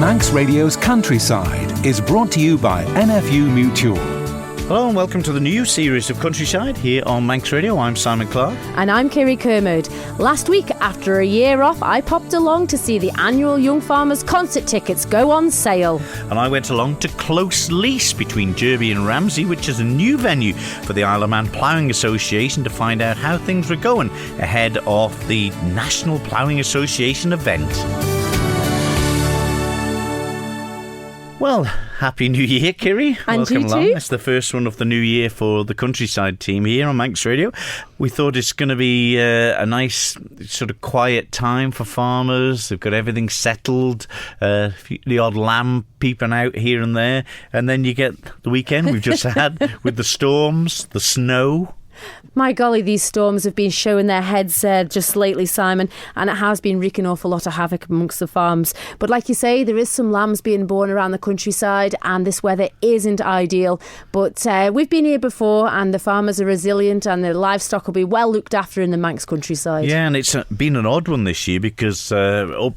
Manx Radio's Countryside is brought to you by NFU Mutual. Hello and welcome to the new series of Countryside here on Manx Radio. I'm Simon Clark. And I'm Kirree Kermode. Last week, after a year off, I popped along to see the annual Young Farmers concert tickets go on sale. And I went along to Close Lease between Kirree and Ramsey, which is a new venue for the Isle of Man Ploughing Association, to find out how things were going ahead of the National Ploughing Association event. Well, Happy New Year, Kirree. And welcome you along. too. It's the first one of the new year for the Countryside team here on Manx Radio. We thought it's going to be a nice sort of quiet time for farmers. They've got everything settled, the odd lamb peeping out here and there. And then you get the weekend we've just had with the storms, the snow. My golly, these storms have been showing their heads just lately, Simon, and it has been wreaking an awful lot of havoc amongst the farms. But like you say, there is some lambs being born around the countryside, and this weather isn't ideal. But we've been here before, and the farmers are resilient, and the livestock will be well looked after in the Manx countryside. Yeah, and it's been an odd one this year because up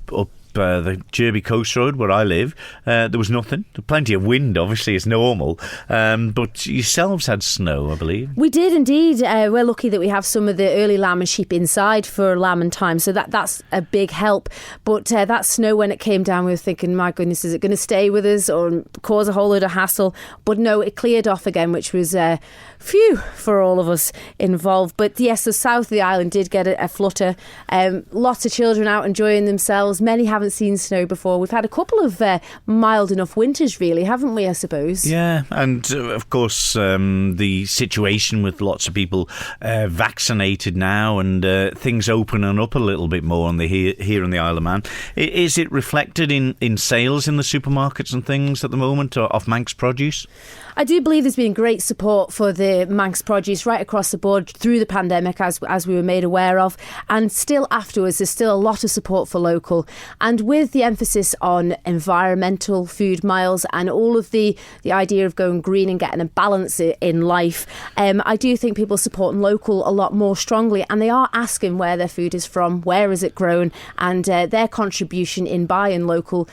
the Kirree Coast Road where I live, there was nothing. Plenty of wind, obviously, as normal. But yourselves had snow, I believe. We did indeed. We're lucky that we have some of the early lamb and sheep inside for lambing time, so that's a big help. But that snow, when it came down, we were thinking, my goodness, is it going to stay with us or cause a whole load of hassle? But no, it cleared off again, which was phew for all of us involved. But yes, the south of the island did get a flutter. Lots of children out enjoying themselves. Many haven't seen snow before. We've had a couple of mild enough winters, really, haven't we, I suppose? Yeah, and of course the situation with lots of people vaccinated now and things opening up a little bit more on the here on the Isle of Man. Is it reflected in sales in the supermarkets and things at the moment of Manx produce? I do believe there's been great support for the Manx produce right across the board through the pandemic, as we were made aware of, and still afterwards there's still a lot of support for local. And with the emphasis on environmental food miles and all of the idea of going green and getting a balance in life, I do think people are supporting local a lot more strongly, and they are asking where their food is from, where is it grown, and their contribution in buying local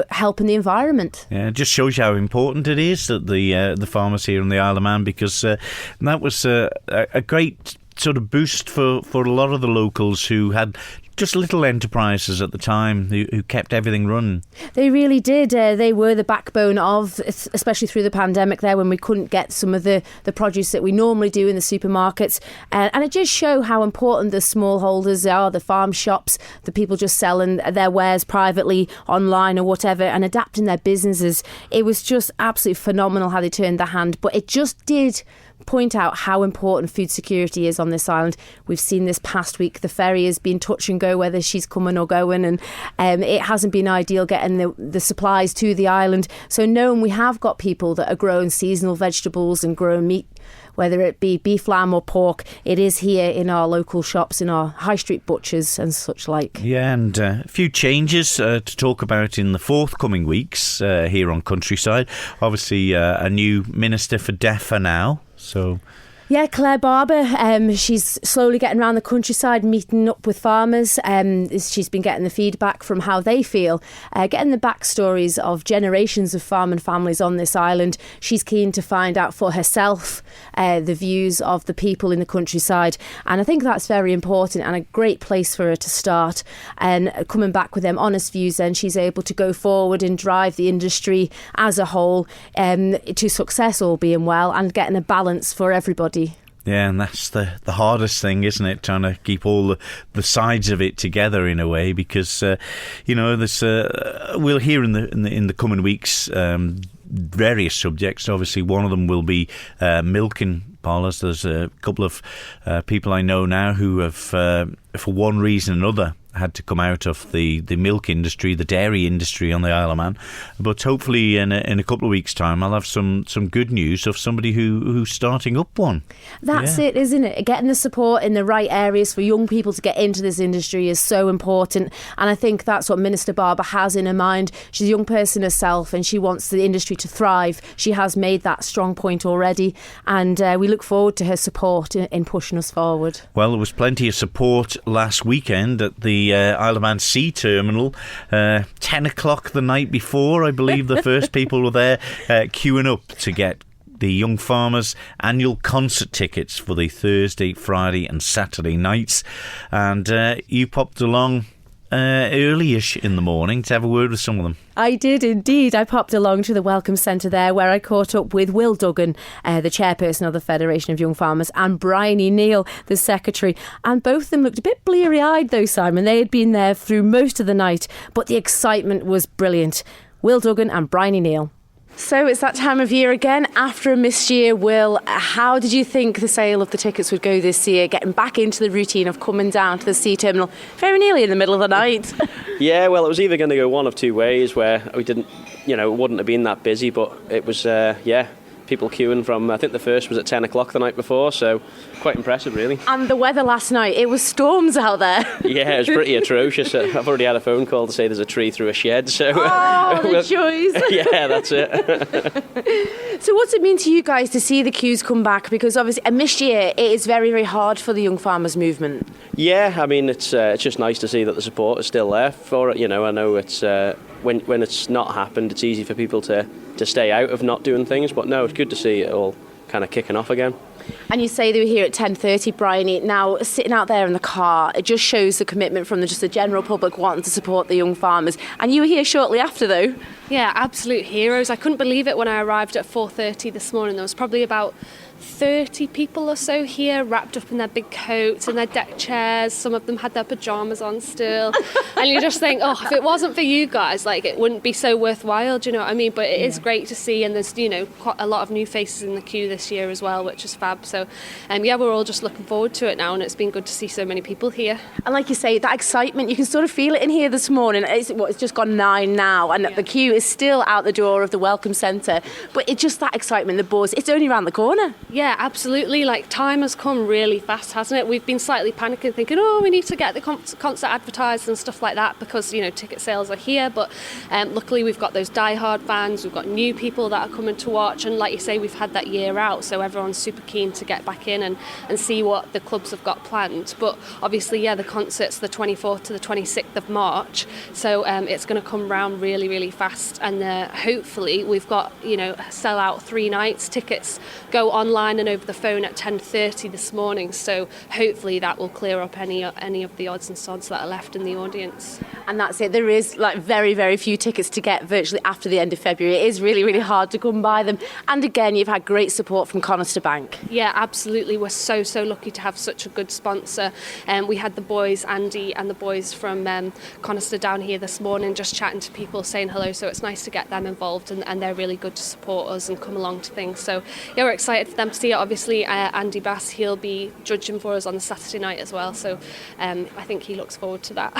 helping the environment. Yeah, it just shows you how important it is that the farmers here on the Isle of Man, because that was a great sort of boost for a lot of the locals who had just little enterprises at the time who kept everything running. They really did. They were the backbone of, especially through the pandemic there, when we couldn't get some of the produce that we normally do in the supermarkets. And it just shows how important the smallholders are, the farm shops, the people just selling their wares privately online or whatever and adapting their businesses. It was just absolutely phenomenal how they turned their hand. But it just did point out how important food security is on this island. We've seen this past week the ferry has been touch and go whether she's coming or going, and it hasn't been ideal getting the supplies to the island. So knowing we have got people that are growing seasonal vegetables and growing meat, whether it be beef, lamb or pork, it is here in our local shops, in our high street butchers and such like. Yeah, and a few changes to talk about in the forthcoming weeks here on Countryside. Obviously a new Minister for DEFA now. So, yeah, Claire Barber, she's slowly getting around the countryside, meeting up with farmers. She's been getting the feedback from how they feel, getting the backstories of generations of farming families on this island. She's keen to find out for herself the views of the people in the countryside. And I think that's very important and a great place for her to start. And coming back with them honest views, then she's able to go forward and drive the industry as a whole to success, all being well, and getting a balance for everybody. Yeah, and that's the hardest thing, isn't it? Trying to keep all the sides of it together in a way, because there's we'll hear in the coming weeks various subjects. Obviously, one of them will be milking parlours. There's a couple of people I know now who have, for one reason or another, had to come out of the milk industry, the dairy industry on the Isle of Man. But hopefully in a couple of weeks' time I'll have some good news of somebody who's starting up one. That's it, isn't it? Getting the support in the right areas for young people to get into this industry is so important, and I think that's what Minister Barber has in her mind. She's a young person herself and she wants the industry to thrive. She has made that strong point already, and we look forward to her support in pushing us forward. Well, there was plenty of support last weekend at the the Isle of Man Sea Terminal. 10 o'clock the night before, I believe the first people were there queuing up to get the Young Farmers annual concert tickets for the Thursday, Friday and Saturday nights. And you popped along early-ish in the morning to have a word with some of them. I did indeed. I popped along to the Welcome Centre there where I caught up with Will Duggan, the chairperson of the Federation of Young Farmers, and Bryony Neal, the secretary. And both of them looked a bit bleary-eyed though, Simon. They had been there through most of the night, but the excitement was brilliant. Will Duggan and Bryony Neal. So it's that time of year again. After a missed year, Will, how did you think the sale of the tickets would go this year, getting back into the routine of coming down to the sea terminal very nearly in the middle of the night? Yeah, well, it was either going to go one of two ways, where we didn't, it wouldn't have been that busy, but it was, people queuing from, I think the first was at 10 o'clock the night before, so quite impressive, really. And the weather last night, it was storms out there. Yeah, it was pretty atrocious. I've already had a phone call to say there's a tree through a shed, so... Oh, the joys! Yeah, that's it. So what's it mean to you guys to see the queues come back? Because obviously a missed year, it is very, very hard for the Young Farmers movement. Yeah, I mean, it's just nice to see that the support is still there for it. I know it's... When it's not happened, it's easy for people to stay out of not doing things, but no, it's good to see it all kind of kicking off again. And you say they were here at 10:30, Bryony. Now, sitting out there in the car, it just shows the commitment from just the general public wanting to support the young farmers. And you were here shortly after, though. Yeah, absolute heroes. I couldn't believe it when I arrived at 4:30 this morning. There was probably about 30 people or so here, wrapped up in their big coats and their deck chairs. Some of them had their pyjamas on still. And you just think, if it wasn't for you guys, it wouldn't be so worthwhile, do you know what I mean? But it is great to see, and there's, quite a lot of new faces in the queue this year as well, which is fab. So, we're all just looking forward to it now, and it's been good to see so many people here. And like you say, that excitement, you can sort of feel it in here this morning. It's just gone 9 now, and the queue is still out the door of the Welcome Centre. But it's just that excitement, the buzz, it's only around the corner. Yeah, absolutely. Time has come really fast, hasn't it? We've been slightly panicking, thinking, we need to get the concert advertised and stuff like that because, ticket sales are here. But luckily we've got those die-hard fans, we've got new people that are coming to watch. And like you say, we've had that year out, so everyone's super keen to get back in and see what the clubs have got planned. But obviously, the concert's the 24th to the 26th of March. So it's going to come round really, really fast. And hopefully we've got, sell out 3 nights. Tickets go online and over the phone at 10:30 this morning, so hopefully that will clear up any of the odds and sods that are left in the audience. And that's it. There is very, very few tickets to get virtually after the end of February. It is really, really hard to come by them. And again, you've had great support from Conister Bank. Yeah, absolutely. We're so lucky to have such a good sponsor. We had the boys, Andy and the boys from Conister down here this morning just chatting to people, saying hello, so it's nice to get them involved, and they're really good to support us and come along to things. So we're excited for them to see it. Obviously, Andy Bass, he'll be judging for us on the Saturday night as well, so I think he looks forward to that.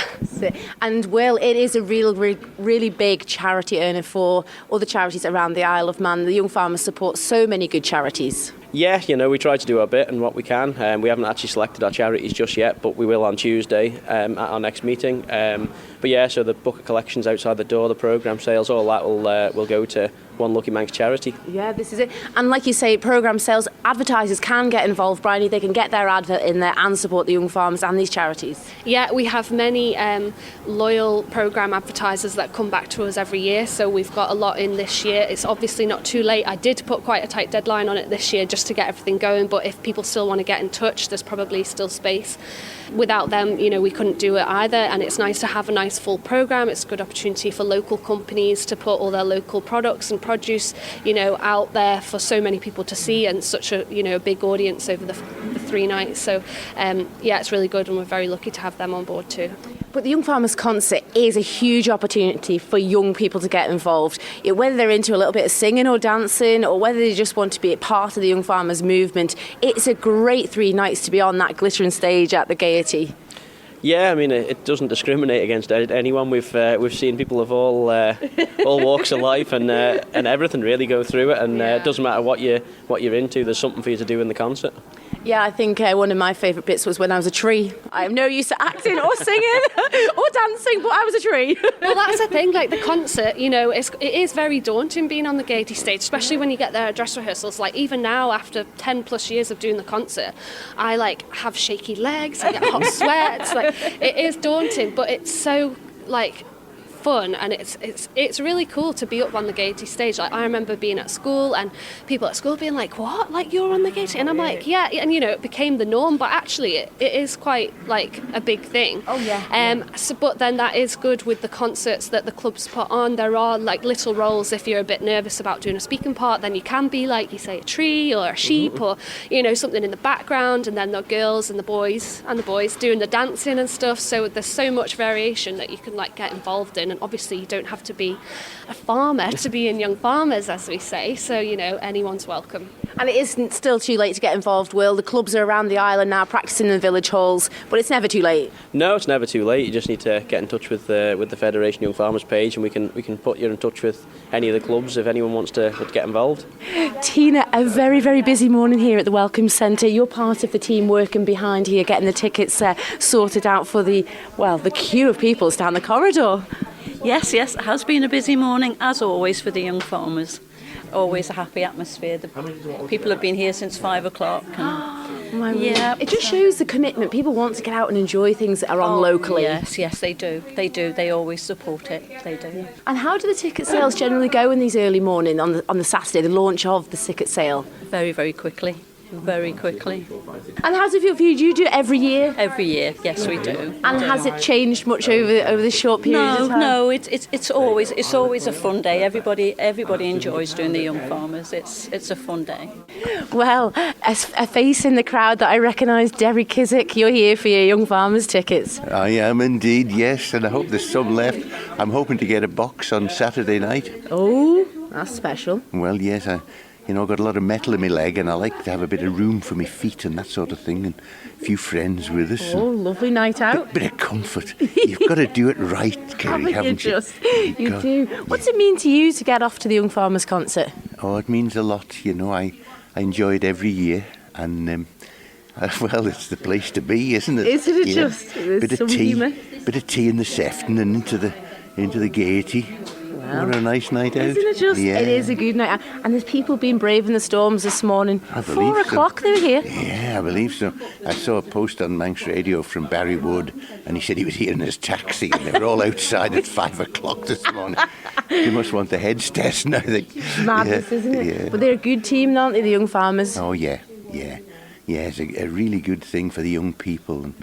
And Will, it is a really big charity earner for other charities around the Isle of Man. The Young Farmers support so many good charities. Yeah, we try to do our bit and what we can. We haven't actually selected our charities just yet, but we will on Tuesday at our next meeting. So the book of collections outside the door, the programme sales, all that will go to One Lucky Manx charity. Yeah, this is it. And like you say, programme sales, advertisers can get involved, Bryony. They can get their advert in there and support the young farmers and these charities. Yeah, we have many loyal programme advertisers that come back to us every year, so we've got a lot in this year. It's obviously not too late. I did put quite a tight deadline on it this year just to get everything going, but if people still want to get in touch, there's probably still space. Without them, we couldn't do it either, and it's nice to have a nice full programme. It's a good opportunity for local companies to put all their local products and produce, out there for so many people to see, and such a, a big audience over the 3 nights. So, it's really good, and we're very lucky to have them on board too. But the Young Farmers Concert is a huge opportunity for young people to get involved. Whether they're into a little bit of singing or dancing, or whether they just want to be a part of the Young Farmers movement, it's a great 3 nights to be on that glittering stage at the Gaiety. Yeah, I mean, it doesn't discriminate against anyone. We've seen people of all walks of life and everything really go through it, and it doesn't matter what you're into. There's something for you to do in the concert. Yeah, I think one of my favourite bits was when I was a tree. I am no use to acting or singing or dancing, but I was a tree. Well, that's the thing, like the concert, it is very daunting being on the Gaiety stage, especially when you get there at dress rehearsals. Like even now, after 10 plus years of doing the concert, I like have shaky legs, I get hot sweats. Like it is daunting, but it's so like fun, and it's really cool to be up on the Gaiety stage. Like I remember being at school and people at school being like, "What? Like you're on the Gaiety?" And I'm like, "Yeah," and it became the norm. But actually, it is quite like a big thing. Oh yeah. So, but then that is good with the concerts that the clubs put on. There are like little roles. If you're a bit nervous about doing a speaking part, then you can be like, you say, a tree or a sheep or something in the background, and then the girls and the boys doing the dancing and stuff. So there's so much variation that you can like get involved in. And obviously you don't have to be a farmer to be in Young Farmers, as we say, so anyone's welcome. And it isn't still too late to get involved, Will. The clubs are around the island now practising in the village halls, but it's never too late. No, it's never too late. You just need to get in touch with the Federation Young Farmers page, and we can put you in touch with any of the clubs if anyone wants to get involved. Tina, a very, very busy morning here at the Welcome Centre. You're part of the team working behind here, getting the tickets sorted out for the queue of people down the corridor. Yes, it has been a busy morning, as always, for the Young Farmers. Always a happy atmosphere. The people have been here since 5 o'clock. Yeah, it just shows the commitment. People want to get out and enjoy things that are on locally. Yes, they do. They always support it. They do. And how do the ticket sales generally go in these early morning on the Saturday, the launch of the ticket sale? Very, very quickly. Very quickly. And how's it feel for you? Do you do it every year? Every year, yes, we do. And has it changed much over this short period of time? No. It's always a fun day. Everybody enjoys doing the Young Farmers. It's a fun day. Well, a face in the crowd that I recognise, Derry Kissack. You're here for your Young Farmers tickets. I am indeed, yes, and I hope there's some left. I'm hoping to get a box on Saturday night. Oh, that's special. Well, yes, I've got a lot of metal in my leg, and I like to have a bit of room for my feet and that sort of thing, and a few friends with us. Oh, lovely night out. Bit of comfort. You've got to do it right, Kirree, haven't you? You do. What does it mean to you to get off to the Young Farmers concert? Oh, it means a lot. I enjoy it every year, and well, it's the place to be, isn't it? Isn't it just? Bit of tea, bit of tea in the Sefton and into the Gaiety. What a nice night out. Isn't it just? Yeah. It is a good night out. And there's people been braving the storms this morning. I believe 4 o'clock they were here. Yeah, I believe so. I saw a post on Manx Radio from Barry Wood, and he said he was here in his taxi, and they were all outside at 5 o'clock this morning. They must want the heads test now. It's madness, isn't it? Yeah. But they're a good team, aren't they, the Young Farmers? Oh, yeah. It's a really good thing for the young people, and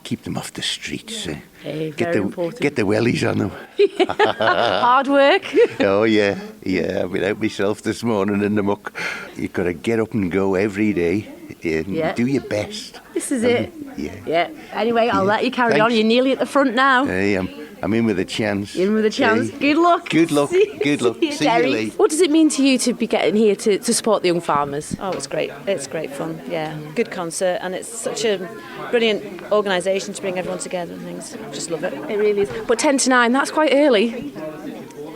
keep them off the streets. Very important. Get the wellies on them. Hard work. Oh, yeah. I've been out myself this morning in the muck. You've got to get up and go every day and do your best. This is it. Yeah. Anyway, I'll let you carry on. You're nearly at the front now. Hey, I'm in with a chance. You're in with a chance. Hey. Good luck. Good luck. See you later. What does it mean to you to be getting here to support the Young Farmers? Oh, it's great. It's great fun. Yeah, good concert, and it's such a brilliant organisation to bring everyone together and things. Just love it. It really is. But 10 to 9, that's quite early.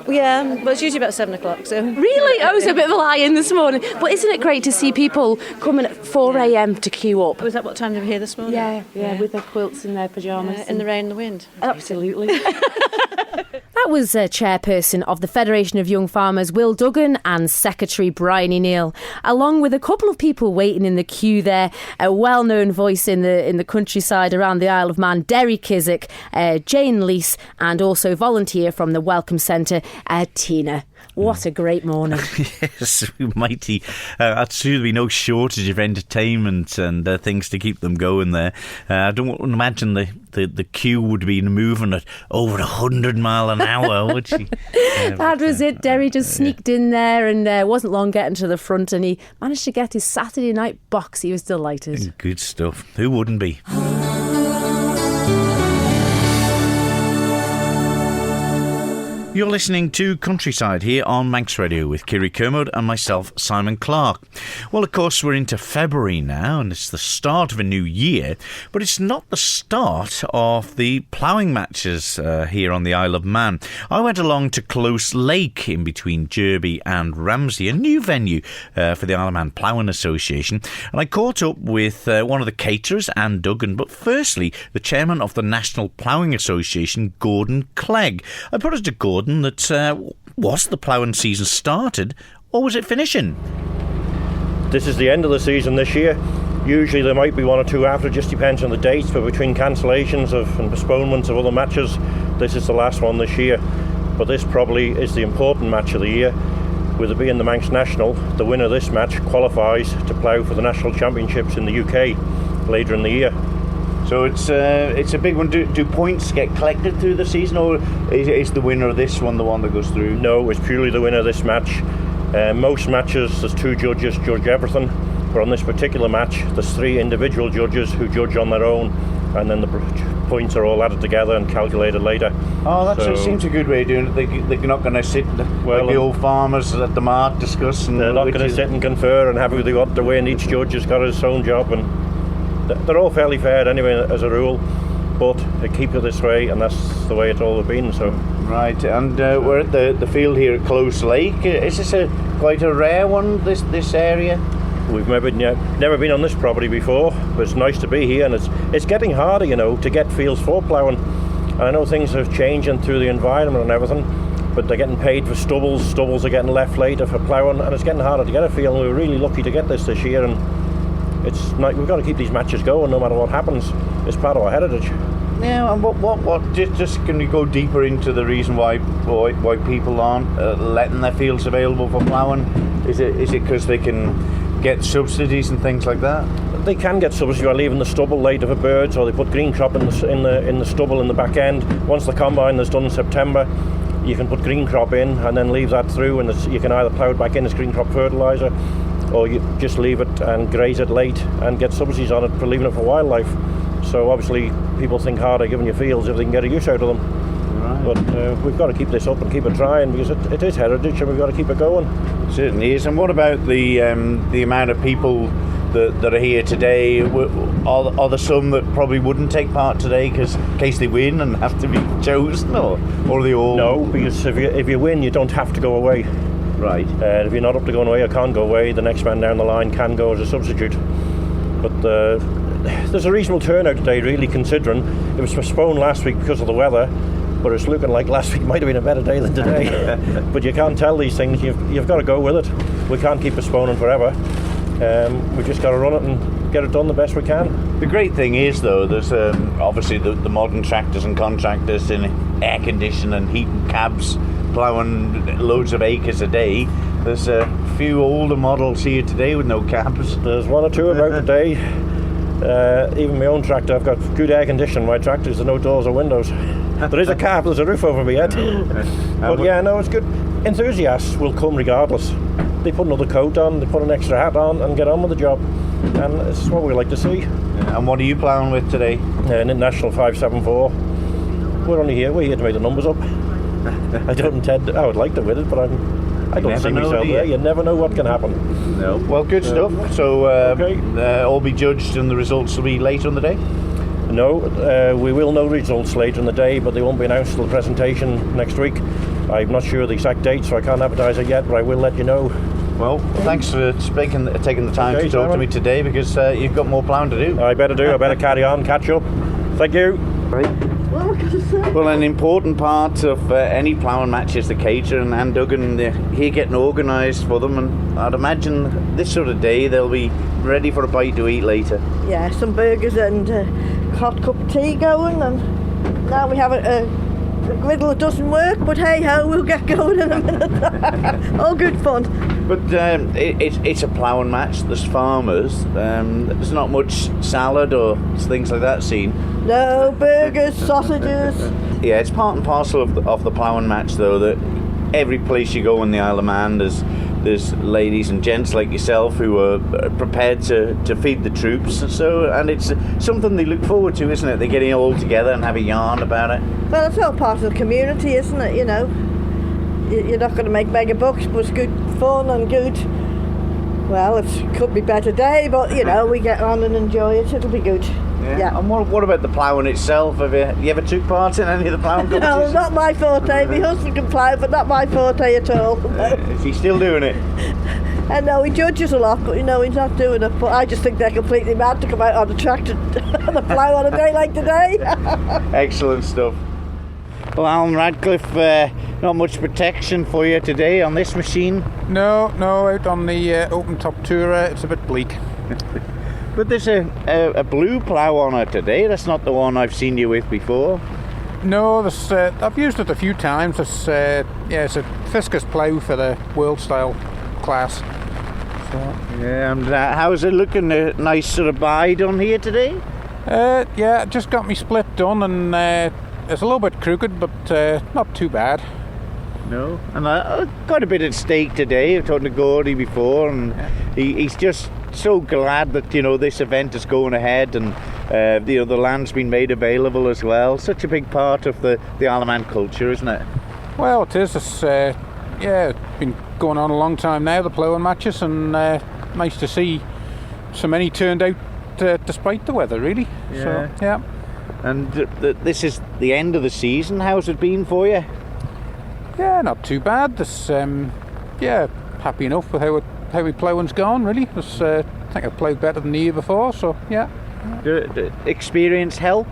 Yeah, well, it's usually about 7 o'clock. So really, I was a bit of a lie-in this morning. But isn't it great to see people coming at 4 a.m. to queue up? Was that what time they were here this morning? Yeah, with their quilts and their pyjamas. In the rain and the wind. Absolutely. That was chairperson of the Federation of Young Farmers, Will Duggan, and Secretary Bryony Neal, along with a couple of people waiting in the queue there. A well-known voice in the countryside around the Isle of Man, Derry Kissack, Jane Lease, and also volunteer from the Welcome Centre, Tina. What a great morning. Yes, mighty. There's to be no shortage of entertainment and things to keep them going there. I don't imagine the queue would be moving at over 100 mile an hour, would she? That was it. Derry just sneaked in there and wasn't long getting to the front, and he managed to get his Saturday night box. He was delighted. Good stuff. Who wouldn't be? You're listening to Countryside here on Manx Radio with Kirree Kermode and myself, Simon Clark. Well, of course, we're into February now and it's the start of a new year, but it's not the start of the ploughing matches here on the Isle of Man. I went along to Close Lake in between Derby and Ramsey, a new venue for the Isle of Man Ploughing Association, and I caught up with one of the caterers, Anne Duggan, but firstly, the chairman of the National Ploughing Association, Gordon Clegg. I put it to Gordon that was the ploughing season started or was it finishing? This is the end of the season this year. Usually there might be one or two after, it just depends on the dates, but between cancellations and postponements of other matches, this is the last one this year. But this probably is the important match of the year. With it being the Manx National, the winner of this match qualifies to plough for the National Championships in the UK later in the year. So it's a big one. Do points get collected through the season, or is the winner of this one the one that goes through? No, it's purely the winner of this match. Most matches there's two judges judge everything, but on this particular match there's three individual judges who judge on their own, and then the points are all added together and calculated later. Oh, that seems a good way of doing it. They're not going to sit like the old farmers at the mart discussing. They're not going to sit and confer and have who they want to win. Each judge has got his own job, and they're all fairly fair anyway as a rule, but they keep it this way, and that's the way it's always been. So right, and we're at the field here at Close Lake. Is this quite a rare one, this area? We've never been on this property before, but it's nice to be here, and it's getting harder, to get fields for ploughing. And I know things are changing through the environment and everything, but they're getting paid for stubbles. Stubbles are getting left later for ploughing, and it's getting harder to get a field. And we were really lucky to get this year, and it's like we've got to keep these matches going no matter what happens. It's part of our heritage. Yeah, and what? Just can we go deeper into the reason why people aren't letting their fields available for ploughing? Is it because they can get subsidies and things like that? They can get subsidies by leaving the stubble later for birds, or they put green crop in the stubble in the back end. Once the combine is done in September, you can put green crop in and then leave that through, and you can either plough it back in as green crop fertiliser, or you just leave it and graze it late and get subsidies on it for leaving it for wildlife. So obviously people think harder giving you fields if they can get a use out of them. Right. But we've got to keep this up and keep it trying, because it is heritage and we've got to keep it going. It certainly is. And what about the amount of people that are here today? Are there some that probably wouldn't take part today in case they win and have to be chosen, or are they all? No, because if you win you don't have to go away. Right. If you're not up to going away or can't go away, the next man down the line can go as a substitute. But there's a reasonable turnout today, really, considering it was postponed last week because of the weather, but it's looking like last week might have been a better day than today. But you can't tell these things. You've got to go with it. We can't keep postponing forever. We've just got to run it and get it done the best we can. The great thing is, though, there's obviously the modern tractors and contractors in air conditioning and heating cabs, ploughing loads of acres a day. There's a few older models here today with no cabs. There's one or two about today. Even my own tractor, I've got good air conditioning. My tractors, there's no doors or windows. There is a cab, there's a roof over my head. But yeah, no, it's good. Enthusiasts will come regardless. They put another coat on, they put an extra hat on and get on with the job. And it's what we like to see. And what are you ploughing with today? An International 574. We're here to make the numbers up. I would like to win it, but I don't see myself there. You never know what can happen. No. Well, good stuff. So all be judged and the results will be later in the day? No, we will know results later in the day, but they won't be announced till the presentation next week. I'm not sure the exact date, so I can't advertise it yet, but I will let you know. Well, thanks for taking the time to talk to me today, because you've got more ploughing to do. I better carry on, catch up. Thank you. Right. Well, an important part of any ploughing match is the caterer, and Anne Duggan here getting organised for them, and I'd imagine this sort of day they'll be ready for a bite to eat later. Yeah, some burgers and a hot cup of tea going, and now we have a griddle that doesn't work, but hey ho, we'll get going in a minute. All good fun. But it's a ploughing match. There's farmers. There's not much salad or things like that seen. No, burgers, sausages. Yeah, it's part and parcel of the ploughing match, though, that every place you go in the Isle of Man, there's ladies and gents like yourself who are prepared to feed the troops. So, and it's something they look forward to, isn't it? They're getting all together and have a yarn about it. Well, it's all part of the community, isn't it? you're not going to make mega bucks, but it's good fun and good. Well, it could be a better day, but we get on and enjoy it. It'll be good. Yeah. And what about the ploughing itself? Have you ever took part in any of the ploughing competitions? No, not my forte. My husband can plough, but not my forte at all. Is he still doing it? And no, he judges a lot, but he's not doing it. But I just think they're completely mad to come out on the tractor on the plough on a day like today. Excellent stuff. Well, Alan Radcliffe, not much protection for you today on this machine? No, out on the open top tourer, it's a bit bleak. But there's a blue plough on it today. That's not the one I've seen you with before. No, I've used it a few times. It's a Fiscus plough for the world style class. So. Yeah, and how's it looking? A nice sort of buy done here today? Yeah, just got me split done, and it's a little bit crooked, but not too bad. No, and I got a bit at stake today. I've talked to Gordy before, and he's just so glad that this event is going ahead, and the land's been made available as well. Such a big part of the Isle of Man culture, isn't it? Well, it is. It's been going on a long time now, the ploughing matches, and nice to see so many turned out despite the weather, really. Yeah. So, yeah. And this is the end of the season. How's it been for you? Yeah, not too bad. This, happy enough with how ploughing's gone, really. I think I've ploughed better than the year before, so yeah. Do experience help?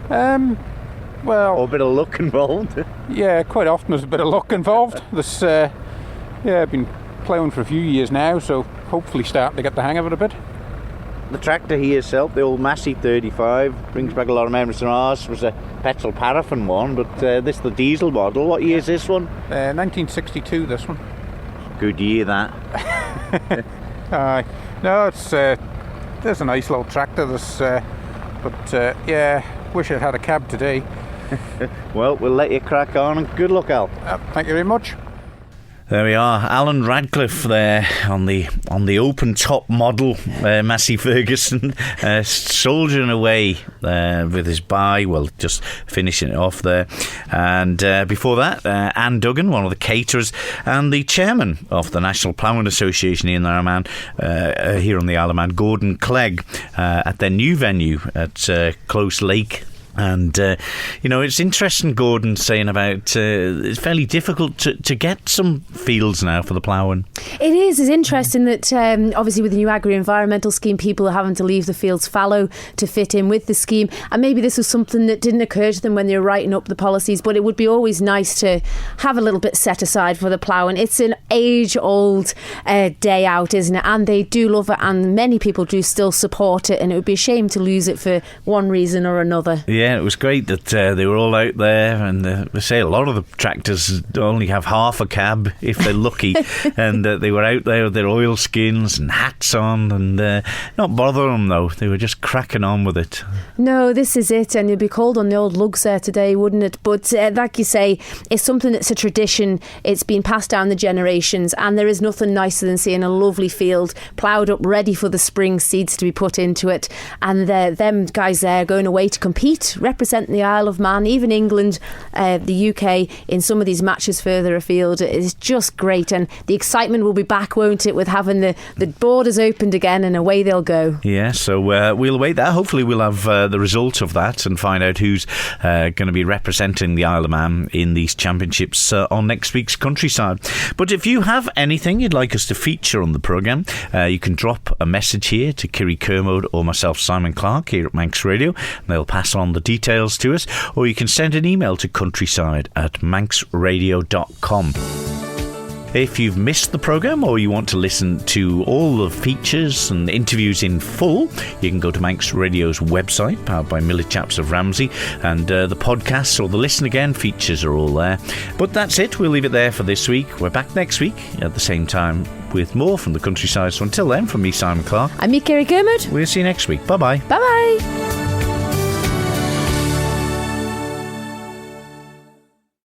Well... Or a bit of luck involved? Yeah, quite often there's a bit of luck involved. I've been ploughing for a few years now, so hopefully starting to get the hang of it a bit. The tractor here itself, the old Massey 35, brings back a lot of memories. Ours was a petrol paraffin one, but this is the diesel model. What year is this one? 1962, this one. Good year, that. No, there's a nice little tractor. Wish it had a cab today. Well, we'll let you crack on, and good luck, Al. Thank you very much. There we are, Alan Radcliffe there on the open top model Massey Ferguson, soldiering away with his buy, well, just finishing it off there. And before that, Anne Duggan, one of the caterers and the chairman of the National Ploughing Association here in the Isle of Man, here on the Isle of Man, Gordon Clegg, at their new venue at Close Lake. And, it's interesting, Gordon, saying about it's fairly difficult to get some fields now for the ploughing. It is. It's interesting that, obviously, with the new agri-environmental scheme, people are having to leave the fields fallow to fit in with the scheme. And maybe this was something that didn't occur to them when they were writing up the policies, but it would be always nice to have a little bit set aside for the ploughing. It's an age-old day out, isn't it? And they do love it, and many people do still support it, and it would be a shame to lose it for one reason or another. Yeah, it was great that they were all out there, and they say a lot of the tractors only have half a cab if they're lucky, and they were out there with their oilskins and hats on, and not bothering them though. They were just cracking on with it. No, this is it, and you'd be cold on the old lugs there today, wouldn't it? But like you say, it's something that's a tradition. It's been passed down the generations, and there is nothing nicer than seeing a lovely field ploughed up, ready for the spring seeds to be put into it, and them guys there going away to compete, representing the Isle of Man, even England, the UK, in some of these matches further afield. It's just great, and the excitement will be back, won't it, with having the borders opened again, and away they'll go. Yeah, so we'll await that. Hopefully we'll have the result of that and find out who's going to be representing the Isle of Man in these championships on next week's Countryside. But if you have anything you'd like us to feature on the programme, you can drop a message here to Kirree Kermode or myself, Simon Clark, here at Manx Radio, and they'll pass on the details to us, or you can send an email to countryside@manxradio.com. If you've missed the programme or you want to listen to all the features and interviews in full, you can go to Manx Radio's website, powered by Millie Chaps of Ramsey, and the podcasts or the Listen Again features are all there. But that's it. We'll leave it there for this week. We're back next week at the same time with more from the Countryside. So until then, from me, Simon Clark. I'm me, Kirree Kermode. We'll see you next week. Bye-bye. Bye-bye.